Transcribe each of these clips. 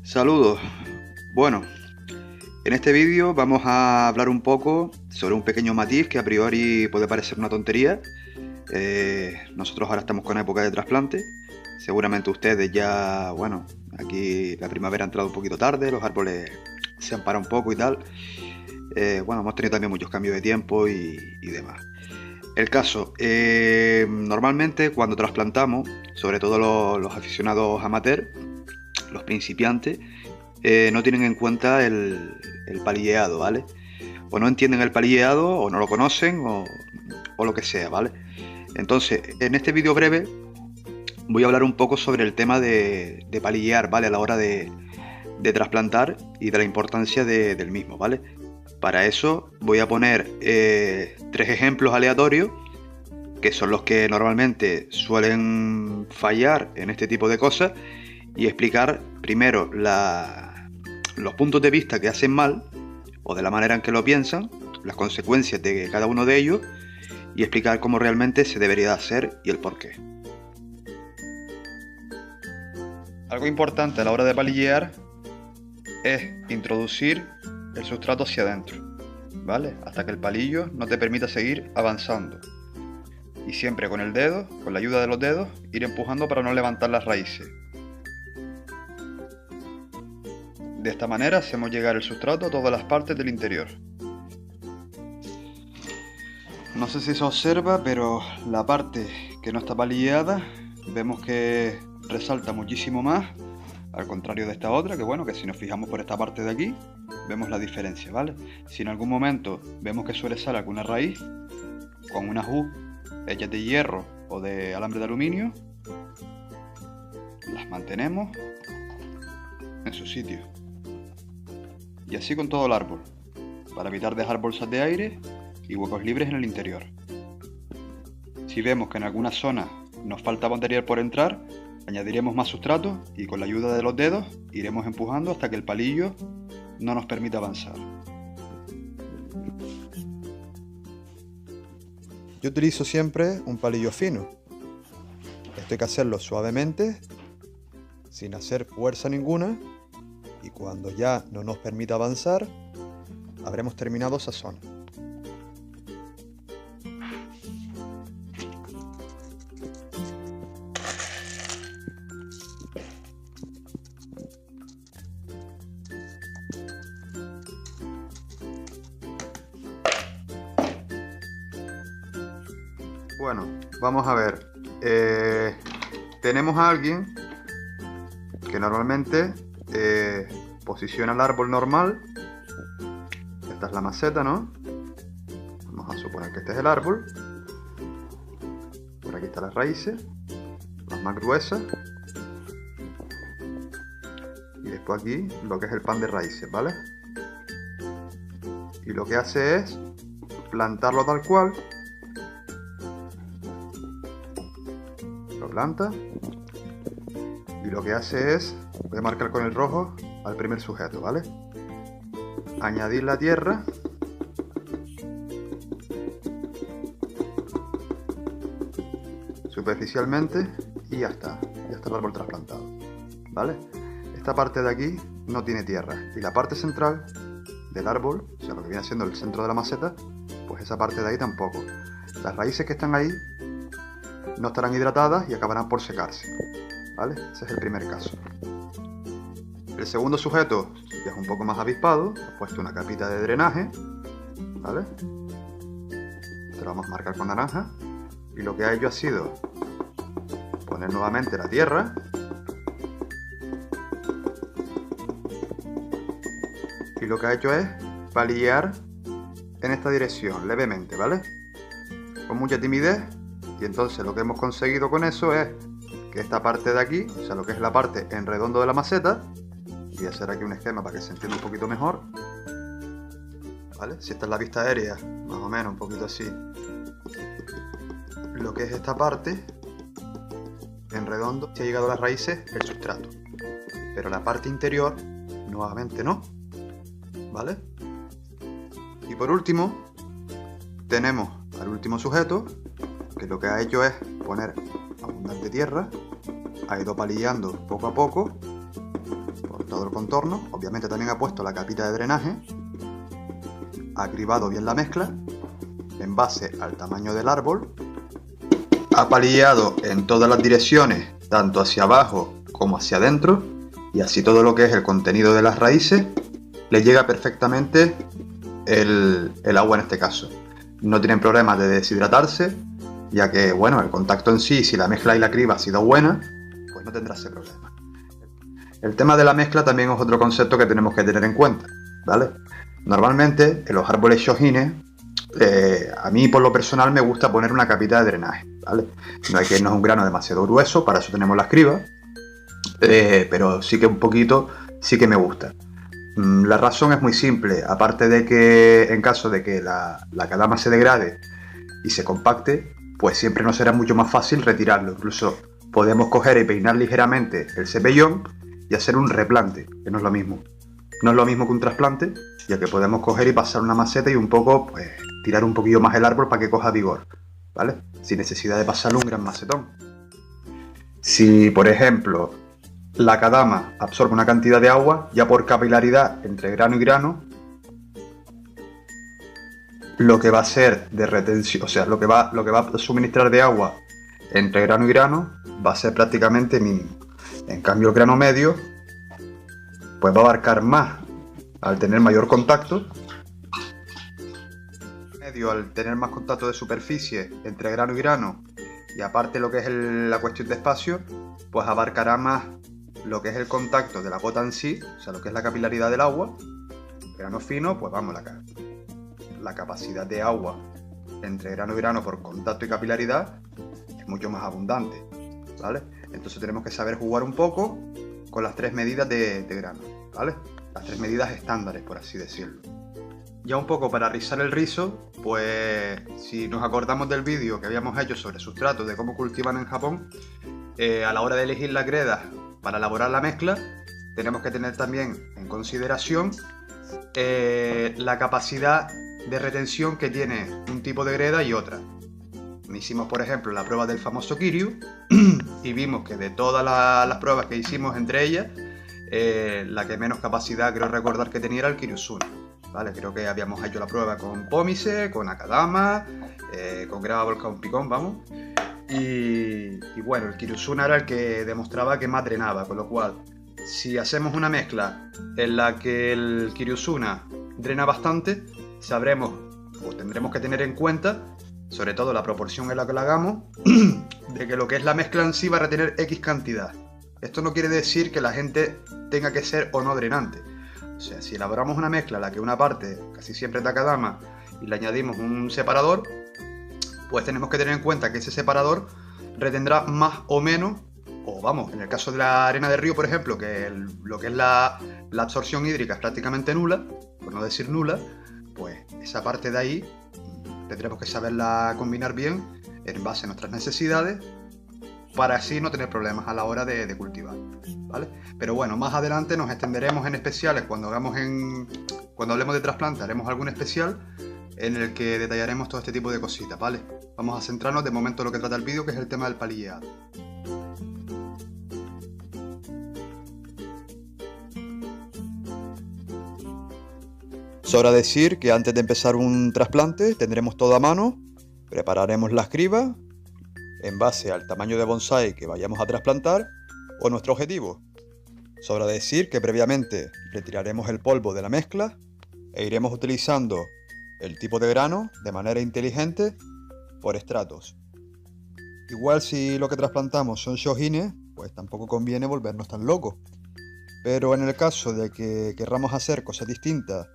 Saludos. Bueno, en este vídeo vamos a hablar un poco sobre un pequeño matiz que a priori puede parecer una tontería. Nosotros ahora estamos con época de trasplante. Seguramente ustedes ya, bueno, aquí la primavera ha entrado un poquito tarde, los árboles se han parado un poco y tal. Bueno, hemos tenido también muchos cambios de tiempo y demás. El caso, normalmente cuando trasplantamos, sobre todo los aficionados amateurs, los principiantes, no tienen en cuenta el palilleado, ¿vale? O no entienden el palilleado, o no lo conocen, o lo que sea, ¿vale? Entonces, en este vídeo breve voy a hablar un poco sobre el tema de palillear, ¿vale? A la hora de trasplantar y de la importancia del mismo, ¿vale? Para eso voy a poner 3 ejemplos aleatorios, que son los que normalmente suelen fallar en este tipo de cosas, y explicar primero los puntos de vista que hacen mal, o de la manera en que lo piensan, las consecuencias de cada uno de ellos, y explicar cómo realmente se debería hacer y el por qué. Algo importante a la hora de palillear es introducir el sustrato hacia adentro, ¿vale? Hasta que el palillo no te permita seguir avanzando. Y siempre con el dedo, con la ayuda de los dedos, ir empujando para no levantar las raíces. De esta manera hacemos llegar el sustrato a todas las partes del interior. No sé si se observa, pero la parte que no está palilleada vemos que resalta muchísimo más, al contrario de esta otra, que bueno, que si nos fijamos por esta parte de aquí, vemos la diferencia, ¿vale? Si en algún momento vemos que sobresale alguna raíz, con unas U hechas de hierro o de alambre de aluminio, las mantenemos en su sitio. Y así con todo el árbol, para evitar dejar bolsas de aire y huecos libres en el interior. Si vemos que en alguna zona nos falta material por entrar, añadiremos más sustrato y con la ayuda de los dedos iremos empujando hasta que el palillo no nos permita avanzar. Yo utilizo siempre un palillo fino. Esto hay que hacerlo suavemente, sin hacer fuerza ninguna, y cuando ya no nos permita avanzar, habremos terminado esa zona. Bueno, vamos a ver. Tenemos a alguien que normalmente posiciona el árbol normal. Esta es la maceta, ¿no? Vamos a suponer que este es el árbol. Por aquí están las raíces, las más gruesas. Y después aquí lo que es el pan de raíces, ¿vale? Y lo que hace es plantarlo tal cual. Lo planta. Y lo que hace es, voy a marcar con el rojo al primer sujeto, ¿vale? Añadir la tierra. Superficialmente y ya está el árbol trasplantado, ¿vale? Esta parte de aquí no tiene tierra y la parte central del árbol, o sea lo que viene siendo el centro de la maceta, pues esa parte de ahí tampoco. Las raíces que están ahí no estarán hidratadas y acabarán por secarse, ¿vale? Ese es el primer caso. El segundo sujeto ya es un poco más avispado, he puesto una capita de drenaje, ¿vale? Esto lo vamos a marcar con naranja. Y lo que ha hecho ha sido poner nuevamente la tierra. Y lo que ha hecho es palillear en esta dirección, levemente, ¿vale? Con mucha timidez. Y entonces lo que hemos conseguido con eso es que esta parte de aquí, o sea lo que es la parte en redondo de la maceta, voy a hacer aquí un esquema para que se entienda un poquito mejor, ¿vale? Si esta es la vista aérea, más o menos, un poquito así. Lo que es esta parte, en redondo, se ha llegado a las raíces el sustrato. Pero la parte interior, nuevamente no, ¿vale? Y por último, tenemos al último sujeto, que lo que ha hecho es poner abundante tierra, ha ido palillando poco a poco, por todo el contorno. Obviamente también ha puesto la capita de drenaje, ha cribado bien la mezcla en base al tamaño del árbol, ha palillado en todas las direcciones, tanto hacia abajo como hacia adentro, y así todo lo que es el contenido de las raíces le llega perfectamente el agua en este caso. No tienen problemas de deshidratarse, ya que bueno, el contacto en sí, si la mezcla y la criba ha sido buena, pues no tendrá ese problema. El tema de la mezcla también es otro concepto que tenemos que tener en cuenta, ¿vale? Normalmente en los árboles shohines, a mí por lo personal me gusta poner una capita de drenaje, ¿vale? No es un grano demasiado grueso, para eso tenemos las cribas, pero sí que un poquito sí que me gusta. La razón es muy simple, aparte de que en caso de que la cadama se degrade y se compacte, pues siempre nos será mucho más fácil retirarlo. Incluso podemos coger y peinar ligeramente el cepellón y hacer un replante, que no es lo mismo. No es lo mismo que un trasplante, ya que podemos coger y pasar una maceta y un poco, pues, tirar un poquillo más el árbol para que coja vigor, ¿vale? Sin necesidad de pasarle un gran macetón. Si, por ejemplo, la cadama absorbe una cantidad de agua, ya por capilaridad entre grano y grano, lo que va a ser de retención, o sea, lo que va a suministrar de agua entre grano y grano va a ser prácticamente mínimo. En cambio, el grano medio pues va a abarcar más al tener mayor contacto. Medio al tener más contacto de superficie entre grano y grano, y aparte lo que es la cuestión de espacio, pues abarcará más lo que es el contacto de la gota en sí, o sea, lo que es la capilaridad del agua. El grano fino, pues vamos, la capacidad de agua entre grano y grano por contacto y capilaridad es mucho más abundante, ¿vale? Entonces tenemos que saber jugar un poco con las tres medidas de grano, ¿vale? Las tres medidas estándares, por así decirlo. Ya un poco para rizar el rizo, pues si nos acordamos del vídeo que habíamos hecho sobre sustratos de cómo cultivan en Japón, a la hora de elegir las gredas para elaborar la mezcla, tenemos que tener también en consideración la capacidad de retención que tiene un tipo de greda y otra. Hicimos, por ejemplo, la prueba del famoso Kiryu y vimos que de todas las pruebas que hicimos entre ellas, la que menos capacidad creo recordar que tenía era el Kiryusuna, ¿vale? Creo que habíamos hecho la prueba con Pómice, con Akadama, con grava volcán picón, vamos. Y bueno, el Kiryusuna era el que demostraba que más drenaba, con lo cual, si hacemos una mezcla en la que el Kiryusuna drena bastante, sabremos o tendremos que tener en cuenta, sobre todo la proporción en la que la hagamos, de que lo que es la mezcla en sí va a retener X cantidad. Esto no quiere decir que la gente tenga que ser o no drenante. O sea, si elaboramos una mezcla en la que una parte casi siempre es de Akadama y le añadimos un separador, pues tenemos que tener en cuenta que ese separador retendrá más o menos, o vamos, en el caso de la arena de río, por ejemplo, que lo que es la absorción hídrica es prácticamente nula, por no decir nula, pues esa parte de ahí tendremos que saberla combinar bien en base a nuestras necesidades para así no tener problemas a la hora de cultivar, ¿vale? Pero bueno, más adelante nos extenderemos en especiales cuando hablemos de trasplante, haremos algún especial en el que detallaremos todo este tipo de cositas, ¿vale? Vamos a centrarnos de momento en lo que trata el vídeo, que es el tema del palilleado. Sobra decir que antes de empezar un trasplante tendremos todo a mano, prepararemos las cribas en base al tamaño de bonsái que vayamos a trasplantar o nuestro objetivo. Sobra decir que previamente retiraremos el polvo de la mezcla e iremos utilizando el tipo de grano de manera inteligente por estratos. Igual si lo que trasplantamos son shohines, pues tampoco conviene volvernos tan locos. Pero en el caso de que querramos hacer cosas distintas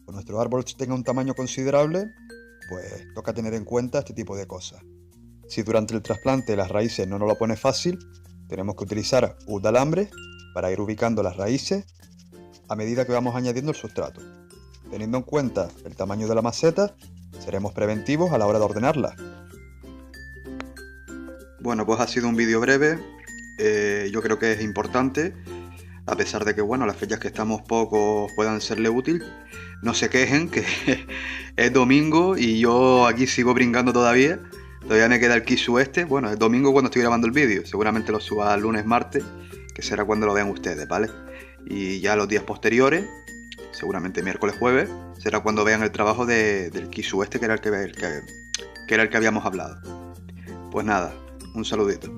o nuestro árbol tenga un tamaño considerable, pues toca tener en cuenta este tipo de cosas. Si durante el trasplante las raíces no nos lo pone fácil, tenemos que utilizar un alambre para ir ubicando las raíces a medida que vamos añadiendo el sustrato. Teniendo en cuenta el tamaño de la maceta, seremos preventivos a la hora de ordenarla. Bueno, pues ha sido un vídeo breve. Yo creo que es importante, a pesar de que bueno, las fechas que estamos pocos puedan serle útil. No se quejen, que es domingo y yo aquí sigo brincando todavía. Todavía me queda el Kisu este. Bueno, es domingo cuando estoy grabando el vídeo. Seguramente lo suba lunes, martes, que será cuando lo vean ustedes, ¿vale? Y ya los días posteriores, seguramente miércoles, jueves, será cuando vean el trabajo del Kisu este, que era el que era el que habíamos hablado. Pues nada, un saludito.